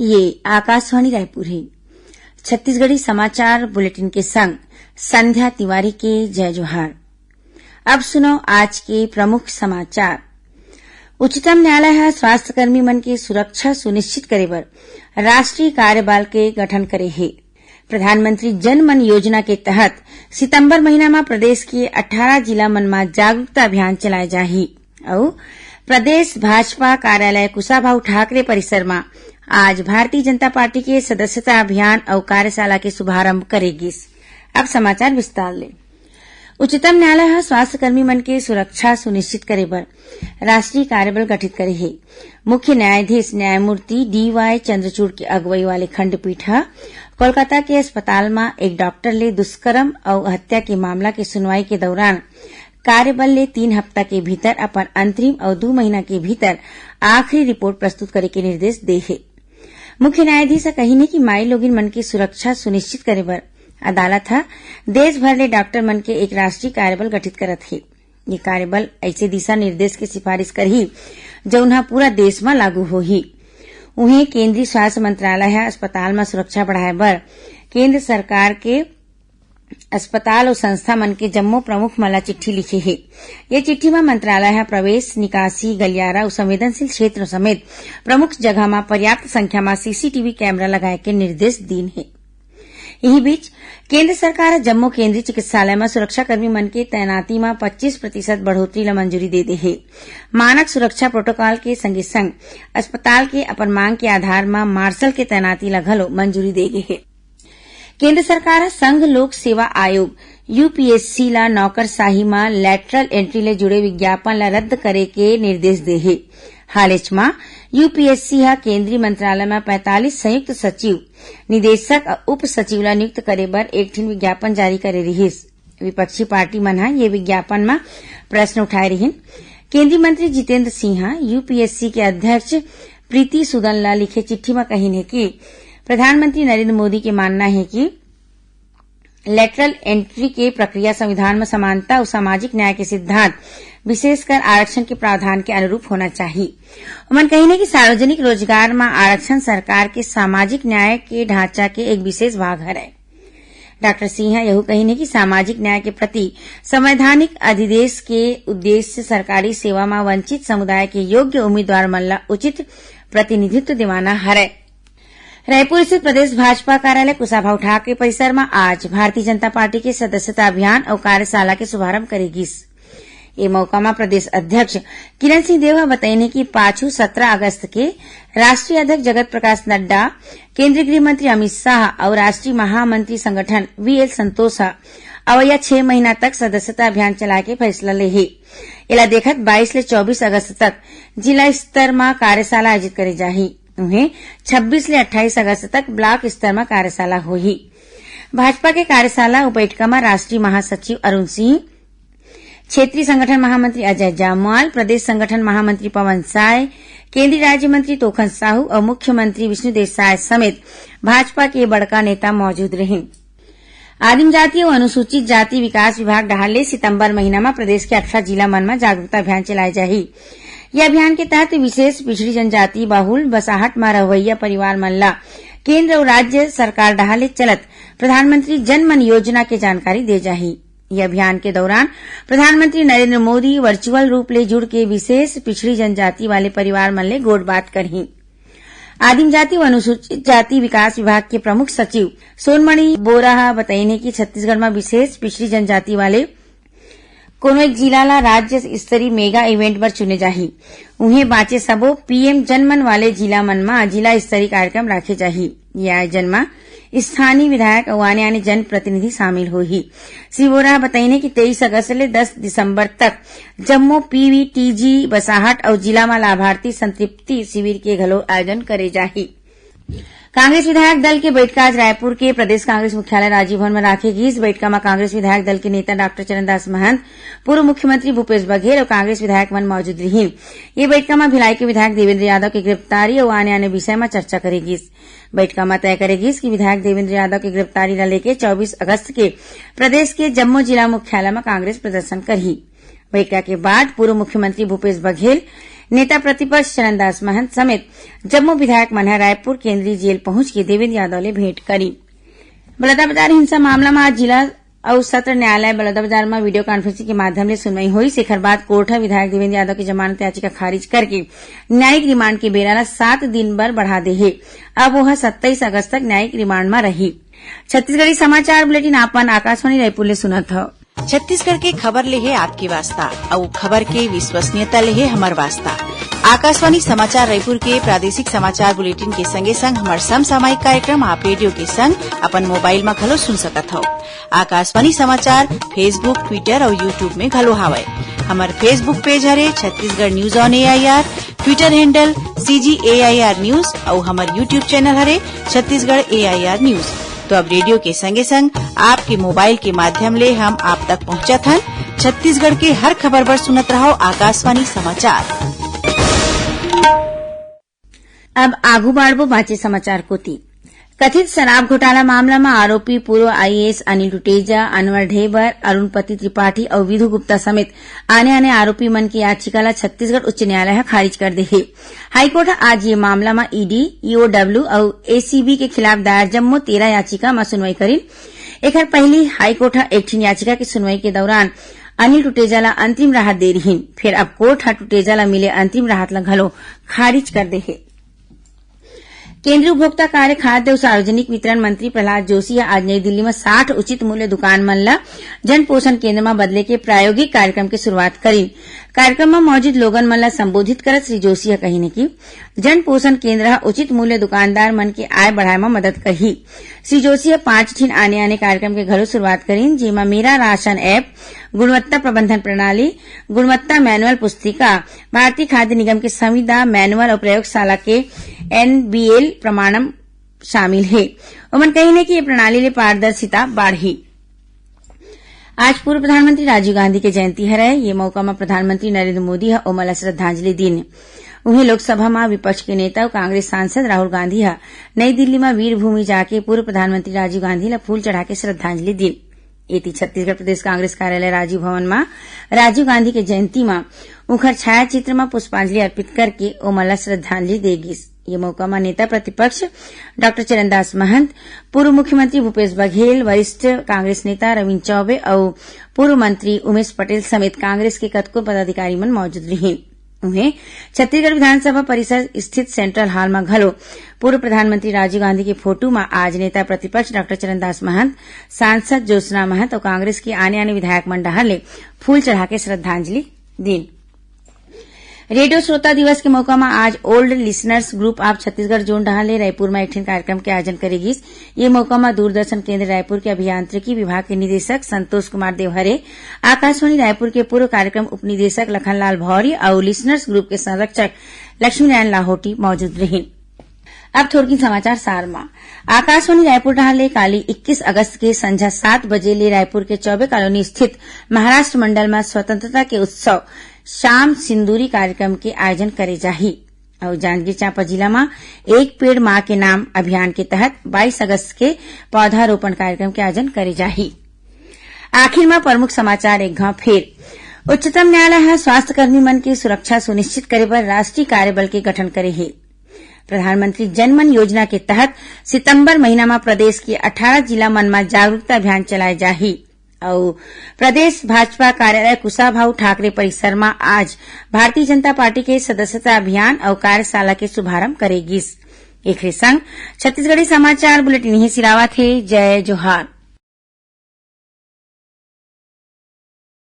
ये आकाशवाणी रायपुर है। छत्तीसगढ़ी समाचार बुलेटिन के संग संध्या तिवारी के जय जोहार। अब सुनो आज के प्रमुख समाचार। उच्चतम न्यायालय ह स्वास्थ्यकर्मी मन के सुरक्षा सुनिश्चित करे बर राष्ट्रीय कार्यबल के गठन करे हे। प्रधानमंत्री जन मन योजना के तहत सितंबर महीना में प्रदेश के 18 जिला मन में जागरूकता अभियान चलाए जाही और प्रदेश भाजपा कार्यालय कुशाभाऊ ठाकरे परिसर में आज भारतीय जनता पार्टी के सदस्यता अभियान और कार्यशाला के शुभारंभ करेगी। अब समाचार विस्तार ले। उच्चतम न्यायालय स्वास्थ्यकर्मी मन के सुरक्षा सुनिश्चित करे बर राष्ट्रीय कार्यबल गठित करे हे। मुख्य न्यायाधीश न्यायमूर्ति DY चंद्रचूड़ की अगुवाई वाले खंडपीठ कोलकाता के अस्पताल में एक डॉक्टर ले दुष्कर्म और हत्या के मामला के सुनवाई के दौरान कार्यबल ले 3 हफ्ता के भीतर अपन अंतरिम और 2 महीना के भीतर आखिरी रिपोर्ट प्रस्तुत करे के निर्देश दे हे। मुख्य न्यायाधीश कही कि माई लोगिन मन की सुरक्षा सुनिश्चित करे बर अदालत देश भर ले डॉक्टर मन के एक राष्ट्रीय कार्यबल गठित करत हे। ये कार्यबल ऐसे दिशा निर्देश के सिफारिश करही जौन पूरा देश में लागू होही। उन्हें केंद्रीय स्वास्थ्य मंत्रालय अस्पताल में सुरक्षा बढ़ाए बर केंद्र सरकार के अस्पताल और संस्था मन के जम्मो प्रमुख मन ला चिट्ठी लिखे हे। ये चिट्ठी में मंत्रालय प्रवेश निकासी गलियारा और संवेदनशील क्षेत्र समेत प्रमुख जगह में पर्याप्त संख्या में CCTV कैमरा लगाए के निर्देश दीन है। यही बीच केंद्र सरकार जम्मू केंद्रीय चिकित्सालय में सुरक्षाकर्मी मन के तैनाती में 25% बढ़ोतरी ला मंजूरी दे दे है। मानक सुरक्षा प्रोटोकॉल के संगे संग अस्पताल के अपन मांग के आधार में मार्शल के तैनाती ला घलो मंजूरी दे गे है। केंद्र सरकार संघ लोक सेवा आयोग UPSC ला नौकरशाही में लैटरल एंट्री ले जुड़े विज्ञापन ला रद्द करे के निर्देश दे है। हाल में UPSC केंद्रीय मंत्रालय में 45 संयुक्त सचिव निदेशक और उप सचिव ला नियुक्त करे बर एक ठिन विज्ञापन जारी करे रहिस। विपक्षी पार्टी मन ये विज्ञापन में प्रश्न उठाए रहिन। केंद्रीय मंत्री जितेंद्र सिंह UPSC के अध्यक्ष प्रीति सुदन ला लिखे चिट्ठी में कहिन है कि प्रधानमंत्री नरेंद्र मोदी के मानना है कि लैटरल एंट्री के प्रक्रिया संविधान में समानता और सामाजिक न्याय के सिद्धांत विशेषकर आरक्षण के प्रावधान के अनुरूप होना चाहिए। उमन कही कि सार्वजनिक रोजगार में आरक्षण सरकार के सामाजिक न्याय के ढांचा के एक विशेष भाग है। डॉक्टर सिंह यह कही कि सामाजिक न्याय के प्रति संवैधानिक अधिदेश के उद्देश्य सरकारी सेवा में वंचित समुदाय के योग्य उम्मीदवार मन ला उचित प्रतिनिधित्व दिवाना है। रायपुर स्थित प्रदेश भाजपा कार्यालय कुशाभाऊ ठाकरे परिसर में आज भारतीय जनता पार्टी के सदस्यता अभियान और कार्यशाला के शुभारंभ करेगी। ये मौका में प्रदेश अध्यक्ष किरण सिंह देव बताइने कि पाछू 17 अगस्त के राष्ट्रीय अध्यक्ष जगत प्रकाश नड्डा, केंद्रीय गृह मंत्री अमित शाह और राष्ट्रीय महामंत्री संगठन VL संतोष अवैया 6 महीना तक सदस्यता अभियान चलाए के फैसला ले हे। इला देखत 22 ले 24 अगस्त तक जिला स्तर में कार्यशाला आयोजित करे जाही। उन्हें 26 ले 28 अगस्त तक ब्लॉक स्तर में कार्यशाला होही। भाजपा के कार्यशाला उपैठका में राष्ट्रीय महासचिव अरुण सिंह, क्षेत्रीय संगठन महामंत्री अजय जामवाल, प्रदेश संगठन महामंत्री पवन साय, केंद्रीय राज्य मंत्री तोखन साहू और मुख्यमंत्री विष्णुदेव साय समेत भाजपा के बड़का नेता मौजूद रहे। आदिम जाति और अनुसूचित जाति विकास विभाग डहाले सितंबर महीना में प्रदेश के 18 जिला मन में जागरूकता अभियान चलाए जाही। यह अभियान के तहत विशेष पिछड़ी जनजाति बाहुल बसाहट में रहवैया परिवार मन ला केंद्र और राज्य सरकार डहाले चलत प्रधानमंत्री जन मन योजना के जानकारी दे जाही। यह अभियान के दौरान प्रधानमंत्री नरेंद्र मोदी वर्चुअल रूप ले जुड़ के विशेष पिछड़ी जनजाति वाले परिवार मन ले गोड़ बात करही। आदिम जाति व अनुसूचित जाति विकास विभाग के प्रमुख सचिव सोनमणि बोरा बताइने कि छत्तीसगढ़ में विशेष पिछड़ी जनजाति वाले कोनो एक जिला ला राज्य स्तरीय मेगा इवेंट पर चुने जाही। उन्हें बाँचे सबो PM जनमन वाले जिला मन में जिला स्तरीय कार्यक्रम राखे जाही। यह आयोजन में स्थानीय विधायक और आने जन प्रतिनिधि शामिल होही। श्री बोरा बताइने कि 23 अगस्त ले 10 दिसंबर तक जम्मू PVTG बसाहट और जिला में लाभार्थी संतृप्ति शिविर के घलो आयोजन करे जाही। कांग्रेस विधायक दल के बैठक आज रायपुर के प्रदेश कांग्रेस मुख्यालय राजीव भवन में राखेगी। इस बैठक में कांग्रेस विधायक दल के नेता डॉक्टर चरणदास महंत, पूर्व मुख्यमंत्री भूपेश बघेल और कांग्रेस विधायक मन मौजूद रही। ये बैठक में भिलाई के विधायक देवेंद्र यादव की गिरफ्तारी और आने विषय में चर्चा करेगी। बैठक में तय करेगी कि विधायक देवेंद्र यादव की गिरफ्तारी ला लेकर 24 अगस्त के प्रदेश के जम्मू जिला मुख्यालय में कांग्रेस प्रदर्शन करही। बैठक के बाद पूर्व मुख्यमंत्री भूपेश बघेल नेता प्रतिपक्ष चरणदास महंत समेत जम्मू विधायक मन रायपुर केंद्रीय जेल पहुंच के देवेंद्र यादव ले भेंट करी। बलौदाबाजार हिंसा मामला में आज जिला और सत्र न्यायालय बलौदाबाजार में वीडियो कॉन्फ्रेंसिंग के माध्यम से सुनवाई हुई। शेखर बाद कोर्ट विधायक देवेंद्र यादव की जमानत याचिका खारिज करके न्यायिक रिमांड के बेरा 7 दिन बर बढ़ा दे है। अब वह 27 अगस्त तक न्यायिक रिमांड में रही। छत्तीसगढ़ी समाचार बुलेटिन आपन आकाशवाणी रायपुर ले सुनत हो। छत्तीसगढ़ के खबर ले है आपके वास्ता और खबर के विश्वसनीयता ले है हमार वास्ता। आकाशवाणी समाचार रायपुर के प्रादेशिक समाचार बुलेटिन के संगे संग हमार समसामयिक कार्यक्रम आप रेडियो के संग अपन मोबाइल में घलो सुन सकत हो। आकाशवाणी समाचार फेसबुक, ट्विटर और यूट्यूब में घलो हावय। हमार फेसबुक पेज हरे Chhattisgarh news on AIR, Twitter handle CGAIR news और हमार यूट्यूब चैनल हरे छत्तीसगढ़ AIR न्यूज। तो अब रेडियो के संगे संग आपके मोबाइल के माध्यम ले हम आप तक पहुंचत हन। छत्तीसगढ़ के हर खबर पर सुनत रहो आकाशवाणी समाचार। अब आगू बाढ़बो बाँचे समाचार कोती। कथित शराब घोटाला मामला में आरोपी पूर्व IAS अनिल टुटेजा, अनवर ढेबर, अरुणपति त्रिपाठी और विधु गुप्ता समेत आने आरोपी मन की याचिका ला छत्तीसगढ़ उच्च न्यायालय खारिज कर दे है। हाईकोर्ट आज ये मामला में ED, EOW और ACB के खिलाफ दायर जम्मो 13 याचिका में सुनवाई करी। एकर पहली हाईकोर्ट एक ठिन याचिका की सुनवाई के दौरान अनिल टुटेजा ला अंतरिम राहत दे रही। फिर अब कोर्ट टुटेजा ला मिले अंतरिम राहत ला घलो खारिज कर दे है। केंद्रीय उपभोक्ता कार्य, खाद्य और सार्वजनिक वितरण मंत्री प्रहलाद जोशी आज नई दिल्ली में 60 उचित मूल्य दुकान मन ला जन पोषण केंद्र में बदले के प्रायोगिक कार्यक्रम की शुरुआत करी। कार्यक्रम में मौजूद लोगन मन ला संबोधित करत श्री जोशी कही कि जन पोषण केंद्र उचित मूल्य दुकानदार मन के आय बढ़ाए में मदद करही। श्री जोशी 5 ठिन आने कार्यक्रम के घलो शुरुआत करीन, जेमा मेरा राशन ऐप, गुणवत्ता प्रबंधन प्रणाली, गुणवत्ता मैनुअल पुस्तिका, भारतीय खाद्य निगम के संविदा मैनुअल और प्रयोगशाला के NBL प्रमाणम शामिल है। उमन कही कि ये प्रणाली ले पारदर्शिता बढ़ी। आज पूर्व प्रधानमंत्री राजीव गांधी के जयंती है। ये मौका में प्रधानमंत्री नरेंद्र मोदी ओमला श्रद्धांजलि दिन। उन्हें लोकसभा में विपक्ष के नेता और कांग्रेस सांसद राहुल गांधी नई दिल्ली में वीर भूमि जाके पूर्व प्रधानमंत्री राजीव गांधी ला फूल चढ़ा के श्रद्धांजलि दी। एती छत्तीसगढ़ प्रदेश कांग्रेस कार्यालय राजीव भवन में राजीव गांधी के जयंती में उखर छाया चित्र में पुष्पांजलि अर्पित करके ओमला श्रद्धांजलि देगी। ये मौका में नेता प्रतिपक्ष डॉक्टर चरणदास महंत, पूर्व मुख्यमंत्री भूपेश बघेल, वरिष्ठ कांग्रेस नेता रविन्द्र चौबे और पूर्व मंत्री उमेश पटेल समेत कांग्रेस के कतको पदाधिकारी मन मौजूद रहे। उन्हें छत्तीसगढ़ विधानसभा परिसर स्थित सेंट्रल हॉल में घलो पूर्व प्रधानमंत्री राजीव गांधी के फोटो में आज नेता प्रतिपक्ष डॉक्टर चरणदास महंत, सांसद ज्योत्सना महंत और कांग्रेस के आने विधायक मन डहर फूल चढ़ा के श्रद्धांजलि दी। रेडियो श्रोता दिवस के मौका में आज old listeners group of Chhattisgarh zone डहाले रायपुर में एक कार्यक्रम के आयोजन करेगी। ये मौका में दूरदर्शन केंद्र रायपुर के अभियांत्रिकी विभाग के निदेशक संतोष कुमार देवहरे, आकाशवाणी रायपुर के पूर्व कार्यक्रम उपनिदेशक लखनलाल भौरी और लिसनर्स ग्रुप के संरक्षक लक्ष्मीनारायण लाहोटी मौजूद रहे। अब थोड़की समाचार सार में आकाशवाणी रायपुर डहाले काली 21 अगस्त के संझा 7 बजे ले रायपुर के चौबे कॉलोनी स्थित महाराष्ट्र मंडल में स्वतंत्रता के उत्सव शाम सिंदूरी कार्यक्रम के आयोजन करे जाही। और जांजगीर चांपा जिला में एक पेड़ मां के नाम अभियान के तहत 22 अगस्त के पौधारोपण कार्यक्रम के आयोजन करे जाही। आखिर में प्रमुख समाचार एक घाव फेर। उच्चतम न्यायालय स्वास्थ्य कर्मी मन की सुरक्षा सुनिश्चित करे पर राष्ट्रीय कार्यबल के गठन करे है। प्रधानमंत्री जनमन योजना के तहत सितंबर महीना में प्रदेश के 18 जिला मन में जागरूकता अभियान चलाए जाही। और प्रदेश भाजपा कार्यालय कुशाभाऊ ठाकरे परिसर में आज भारतीय जनता पार्टी के सदस्यता अभियान और कार्यशाला के शुभारंभ करेगी। एक संग छत्तीसगढ़ी समाचार बुलेटिन ही सिरावत है। जय जोहार।